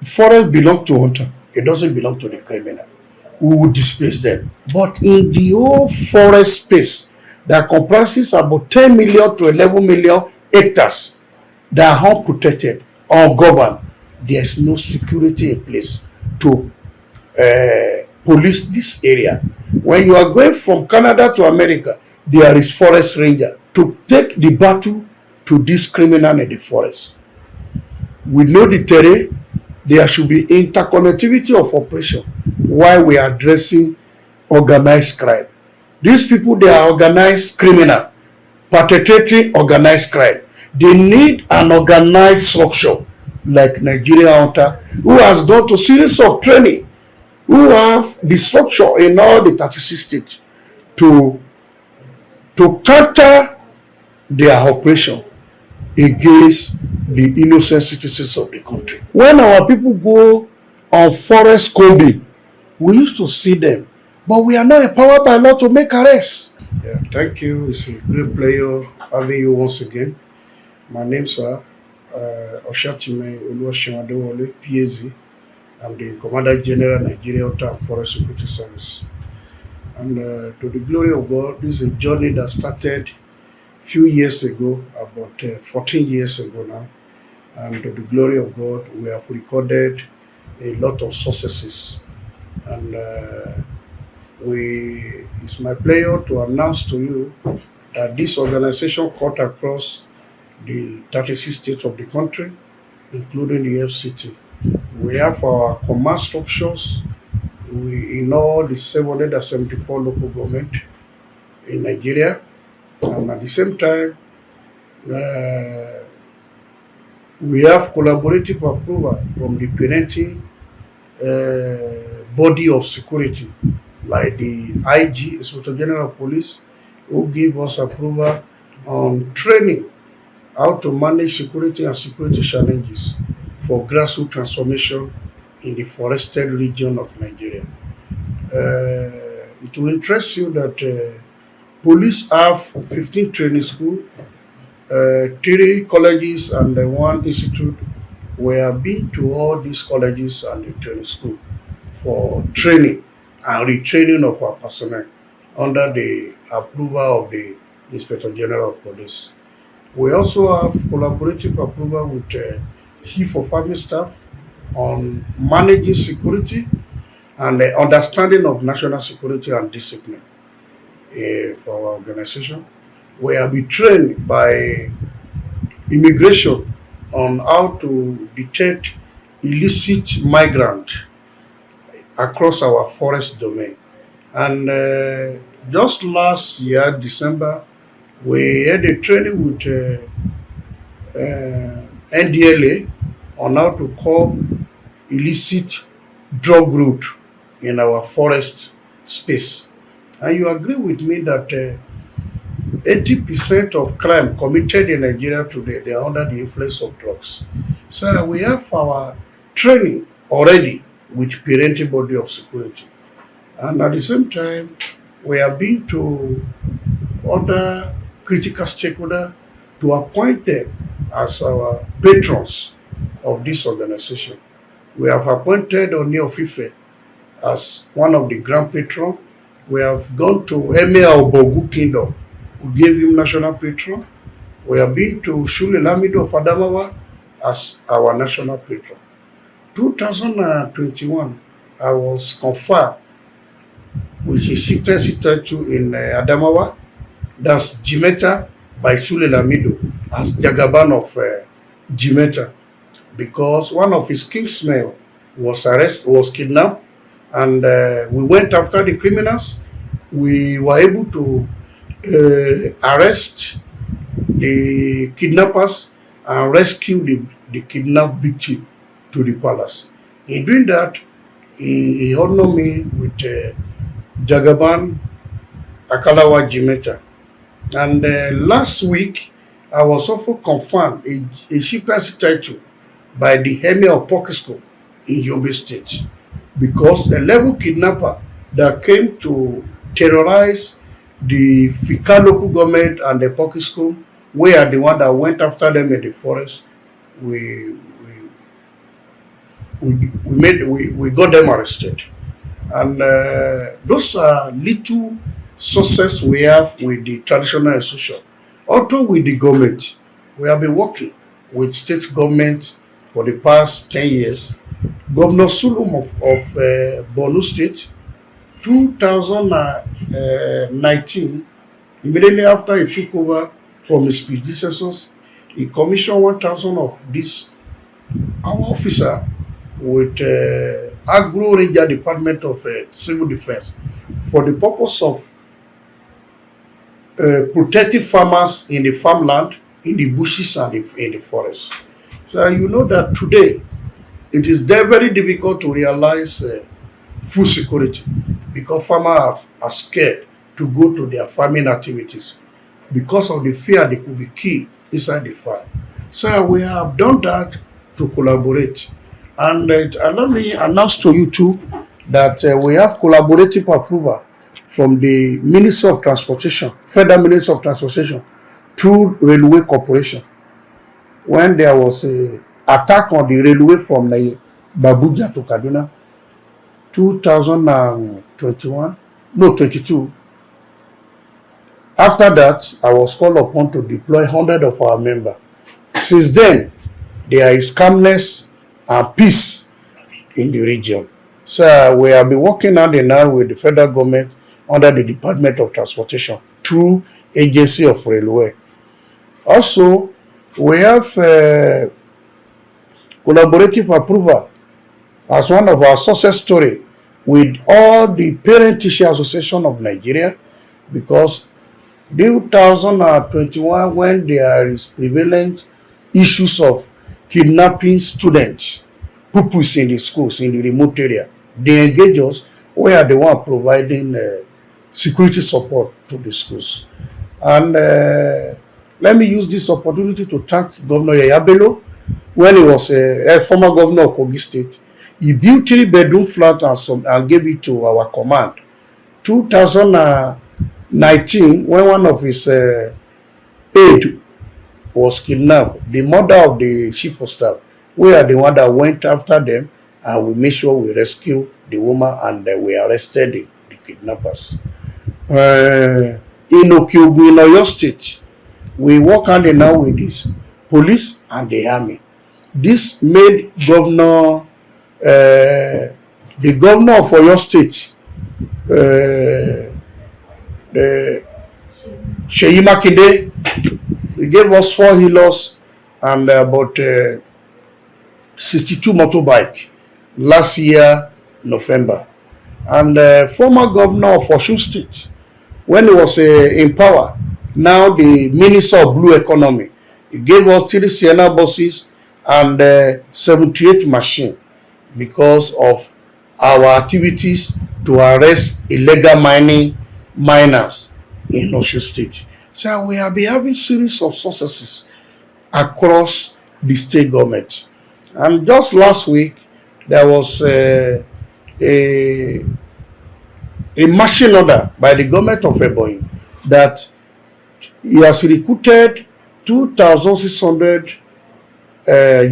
Forest belong to hunter. It doesn't belong to the criminal. We will displace them. But in the whole forest space that comprises about 10 million to 11 million hectares that are unprotected, ungoverned, there's no security in place to police this area. When you are going from Canada to America, there is forest ranger to take the battle to this criminal in the forest. We know the terrain. There should be interconnectivity of operation while we are addressing organized crime. These people, they are organized criminal, perpetrating organized crime. They need an organized structure like Nigeria Hunter, who has gone to series of training, who have the structure in all the 36 states to counter their operation against the innocent citizens of the country. When our people go on forest combing, we used to see them, but we are not empowered by law to make arrests. Yeah, thank you. It's a great pleasure having you once again. My name is Oshatime Oluwaseun PAZ. I'm the Commander General Nigeria Water and Forest Security Service. And to the glory of God, this is a journey that started a few years ago, about 14 years ago now. And to the glory of God, we have recorded a lot of successes. And it's my pleasure to announce to you that this organization cut across the 36 states of the country, including the FCT. We have our command structures in all the 774 local government in Nigeria, and at the same time, we have collaborative approval from the parenting body of security, like the IG, Inspector General of Police, who give us approval on training how to manage security and security challenges for grassroots transformation in the forested region of Nigeria. It will interest you that police have 15 training schools, 3 colleges and 1 institute. We have been to all these colleges and the training school for training and retraining of our personnel under the approval of the Inspector General of Police. We also have collaborative approval with Chief of Army Staff on managing security and the understanding of national security and discipline for our organization. We have been trained by immigration on how to detect illicit migrants across our forest domain. And just last year, December, we had a training with NDLA on how to curb illicit drug route in our forest space. And you agree with me that 80% of crime committed in Nigeria today, they are under the influence of drugs. So we have our training already with parenting body of security. And at the same time, we have been to other critical stakeholders to appoint them as our patrons of this organization. We have appointed Oni of Ife as one of the grand patrons. We have gone to Emir Obogu Kingdom, who gave him national patron. We have been to Shule Lamido of Adamawa as our national patron. 2021, I was conferred with a chieftaincy title in Adamawa. That's Jimeta by Shule Lamido as Jagaban of Jimeta, because one of his kingsmen was kidnapped, and we went after the criminals. We were able to arrest the kidnappers and rescue the kidnapped victim to the palace. In doing that, he honored me with Jagaban Akalawa Jimeta. And last week, I was also confirmed a chieftaincy title by the Emir of Pokisco in Yobe State, because 11 kidnappers that came to terrorize the Fika local government and the Pokisco, we are the one that went after them in the forest. We we got them arrested. And those are little success we have with the traditional institution. Although with the government, we have been working with state government for the past 10 years. Governor Sulum of Borno State, 2019, immediately after he took over from his predecessors, he commissioned 1,000 of these our officer with Agro Ranger Department of Civil Defense for the purpose of protecting farmers in the farmland, in the bushes, and in the forest. So you know that today it is very difficult to realize food security because farmers are scared to go to their farming activities because of the fear they could be killed inside the farm. So we have done that to collaborate. And let me announce to you too that we have collaborative approval from the Ministry of Transportation, Federal Ministry of Transportation, through Railway Corporation. When there was a attack on the railway from Babuja to Kaduna, 2021, no, 22. After that, I was called upon to deploy 100 of our members. Since then, there is calmness and peace in the region. So we have been working hand in hand with the federal government under the Department of Transportation through Agency of Railway. Also, we have collaborative approval as one of our success story with all the Parent-Teacher Association of Nigeria, because 2021, when there is prevalent issues of kidnapping students, pupils in the schools in the remote area, they engage us. We are the one providing security support to the schools. And let me use this opportunity to thank Governor Yaya Bello. When he was a former governor of Kogi State, he built 3-bedroom flat and gave it to our command. 2019, when one of his aide was kidnapped, the mother of the chief of staff, we are the one that went after them, and we made sure we rescued the woman, and we arrested the kidnappers. In Okiobu, in Oyo State, we work hand in hand with this police and the army. This made the governor of Oyo State, Seyi Makinde, he gave us 4 healers and about 62 motorbikes last year, November. And former governor of Osun State, when he was in power, now the Minister of Blue Economy, he gave us 3 Sienna buses and 78 machines because of our activities to arrest illegal miners in Osun State. So we have been having series of successes across the state government. And just last week, there was a marching order by the government of Ebonyi that he has recruited 2,600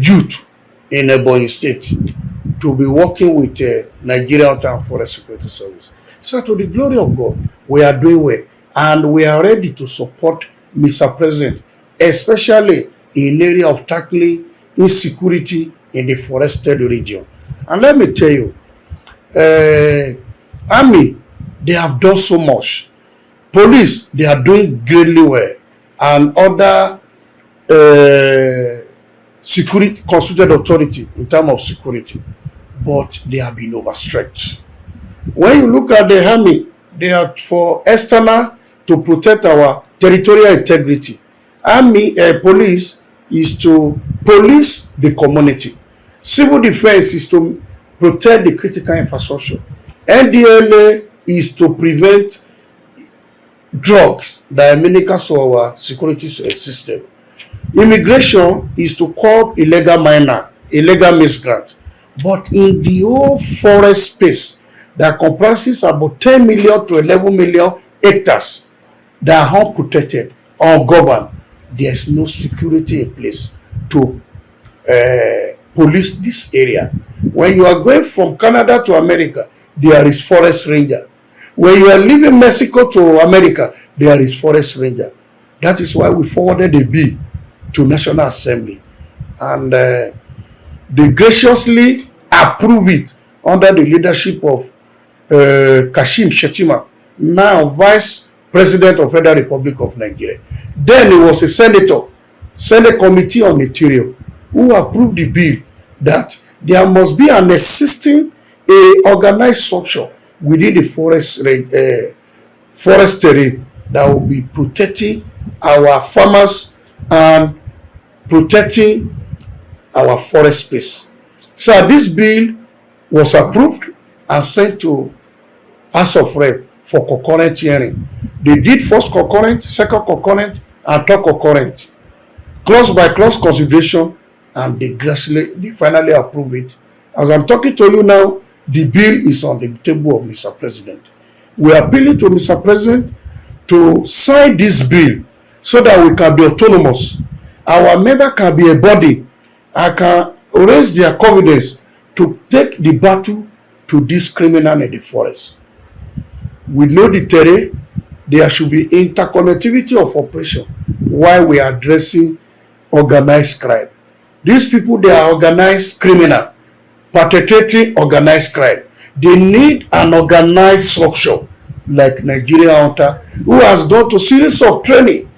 youth in Ebonyi State to be working with Nigerian Hunter and Forest Security Service. So to the glory of God, we are doing well, and we are ready to support Mr. President, especially in area of tackling insecurity in the forested region. And let me tell you, Army, they have done so much. Police, they are doing greatly well, and other security constituted authority in terms of security, but they have been overstretched. When you look at the army, they are for external to protect our territorial integrity. Army, police is to police the community. Civil defense is to protect the critical infrastructure. NDLA is to prevent drugs that are menace to our security system. Immigration is to curb illegal migrant. But in the whole forest space that comprises about 10 million to 11 million hectares that are unprotected, ungoverned, there is no security in place to police this area. When you are going from Canada to America, there is forest ranger. When you are leaving Mexico to America, there is forest ranger. That is why we forwarded a bill to National Assembly, and they graciously approve it under the leadership of Kashim Shettima, now Vice President of Federal Republic of Nigeria. Then it was a senator, Senate Committee on Interior, who approved the bill that there must be an existing organized structure within the forest terrain that will be protecting our farmers and protecting our forest space. So this bill was approved and sent to House of Rep for concurrent hearing. They did first concurrent, second concurrent, and third concurrent, clause by clause consideration, and they finally approved it. As I'm talking to you now, the bill is on the table of Mr. President. We are appealing to Mr. President to sign this bill so that we can be autonomous. Our member can be a body and can raise their confidence to take the battle to this criminal in the forest. We know the terrain. There should be interconnectivity of operation while we are addressing organized crime. These people, they are organized criminal, perpetrating organized crime. They need an organized structure like Nigeria Hunter, who has done a series of training,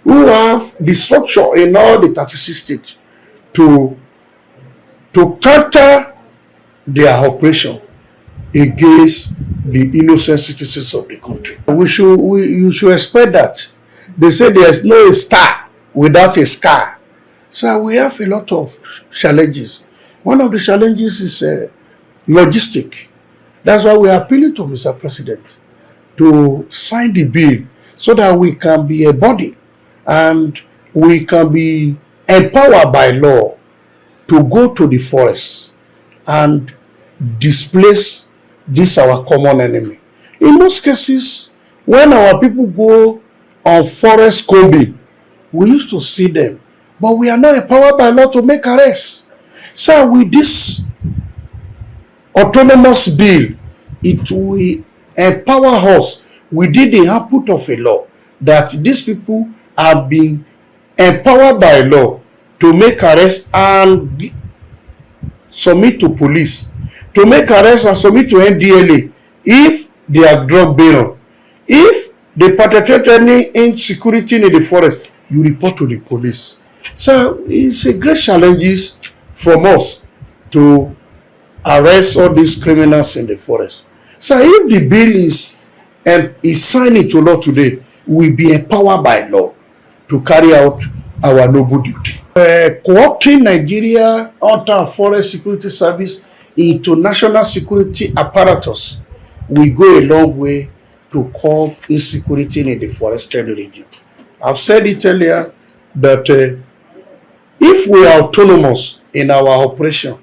who have the structure in all the 36 states to counter their operation against the innocent citizens of the country. You should expect that. They say there is no star without a scar. So we have a lot of challenges. One of the challenges is logistic. That's why we are appealing to Mr. President to sign the bill so that we can be a body and we can be empowered by law to go to the forest and displace this our common enemy. In most cases, when our people go on forest combing, we used to see them, but we are not empowered by law to make arrests. So with this autonomous bill, it will empower us within the output of a law that these people are being empowered by law to make arrests and submit to police, to make arrests and submit to NDLA if they are drug bearer. If they perpetrate any insecurity in the forest, you report to the police. So it's a great challenge from us to arrest all these criminals in the forest. So if the bill is signed into law today, we'll be empowered by law to carry out our noble duty. Co-opting Nigeria Hunter and Forest Security Service into national security apparatus will go a long way to curb insecurity in the forested region. I've said it earlier that if we are autonomous in our operation,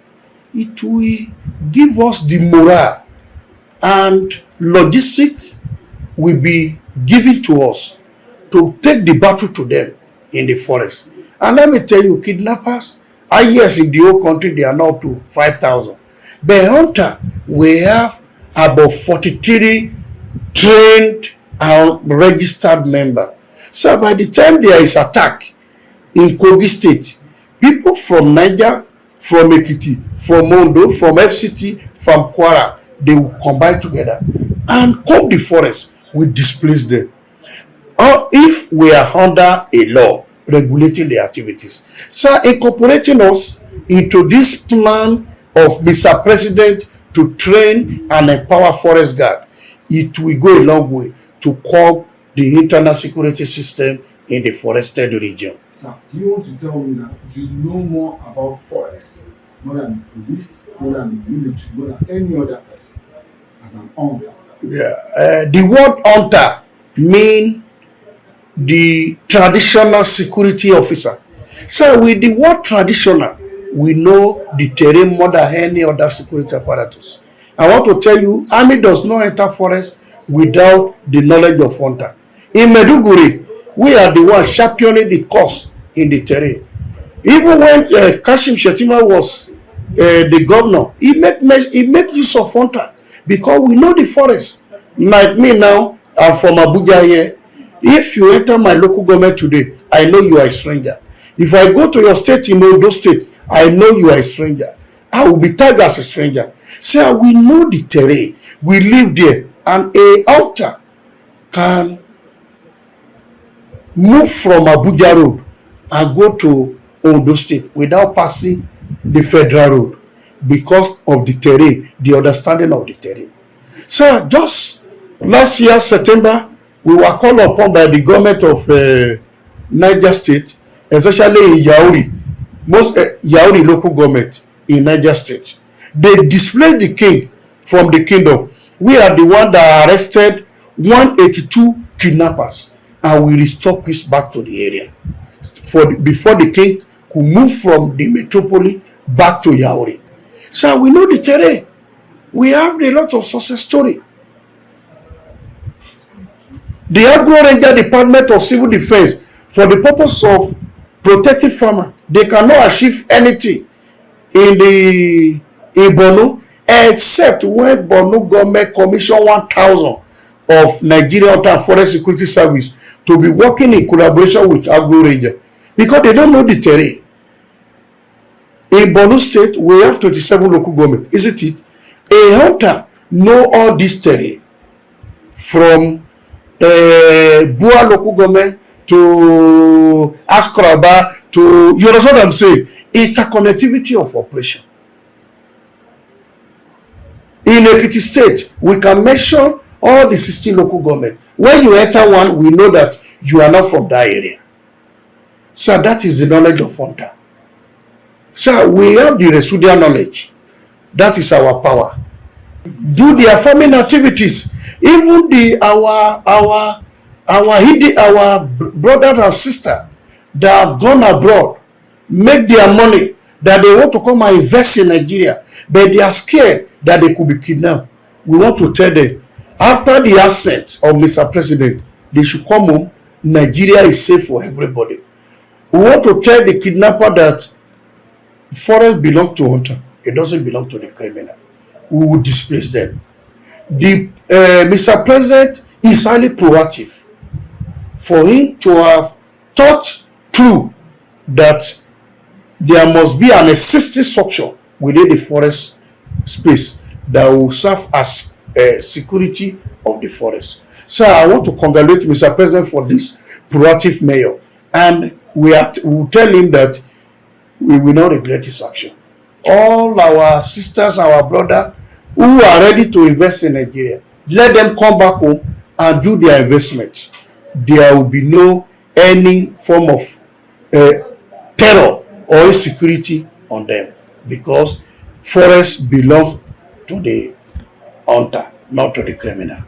it will give us the morale and logistics will be given to us to take the battle to them in the forest. And let me tell you, kidnappers are, yes, in the whole country, they are now up to 5,000. But Hunter, we have about 43 trained and registered members. So by the time there is attack in Kogi State, people from Niger, from Ekiti, from Mondo, from FCT, from Kwara, they will combine together and come the forest, we displace them. Or if we are under a law regulating the activities. So incorporating us into this plan of Mr. President to train and empower forest guard, it will go a long way to curb the internal security system in the forested region. Sir, do you want to tell me that you know more about forests, more than the police, more than the military, more than any other person as an hunter? Yeah, the word hunter means the traditional security officer. So with the word traditional, we know the terrain more than any other security apparatus. I want to tell you, army does not enter forest without the knowledge of hunter. In Meduguri, we are the ones championing the cause in the terrain. Even when Kashim Shettima was the governor, he make use of hunter because we know the forest. Like me now, I'm from Abuja here. If you enter my local government today, I know you are a stranger. If I go to your state in Ondo State, I know you are a stranger. I will be tagged as a stranger. So we know the terrain. We live there, and a hunter can move from Abuja Road and go to Ondo State without passing the federal road because of the terrain, the understanding of the terrain. So just last year, September, we were called upon by the government of Niger State, especially in Yauri, most Yauri local government in Niger State. They displaced the king from the kingdom. We are the one that arrested 182 kidnappers, and we restore peace back to the area before the king could move from the metropolis back to Yauri. So we know the terrain. We have a lot of success story. The Agro Ranger Department of Civil Defense, for the purpose of protecting farmers, they cannot achieve anything in Borno except when Borno government commission 1,000 of Nigeria Hunter and Forest Security Service to be working in collaboration with Agro Ranger because they don't know the terrain. In Borno State, we have 27 local government, isn't it? A hunter know all this terrain from Bua local government to Askraba to, you understand what I'm saying? Interconnectivity of operation. In Ekiti State, we can mention all the 16 local government. When you enter one, we know that you are not from that area. So that is the knowledge of hunter. So we have the residual knowledge. That is our power. Do their farming activities. Even our brothers and sisters that have gone abroad, make their money, that they want to come and invest in Nigeria, but they are scared that they could be kidnapped. We want to tell them, after the ascent of Mr. President, they should come home. Nigeria is safe for everybody. We want to tell the kidnapper that forest belongs to hunter. It doesn't belong to the criminal. We will displace them. Mr. President is highly proactive for him to have thought through that there must be an existing structure within the forest space that will serve as security of the forest. So I want to congratulate Mr. President for this proactive mayor, and we will tell him that we will not regret his action. All our sisters, our brothers who are ready to invest in Nigeria, let them come back home and do their investment. There will be no any form of terror or insecurity on them, because forests belong to the hunter, not to the criminal.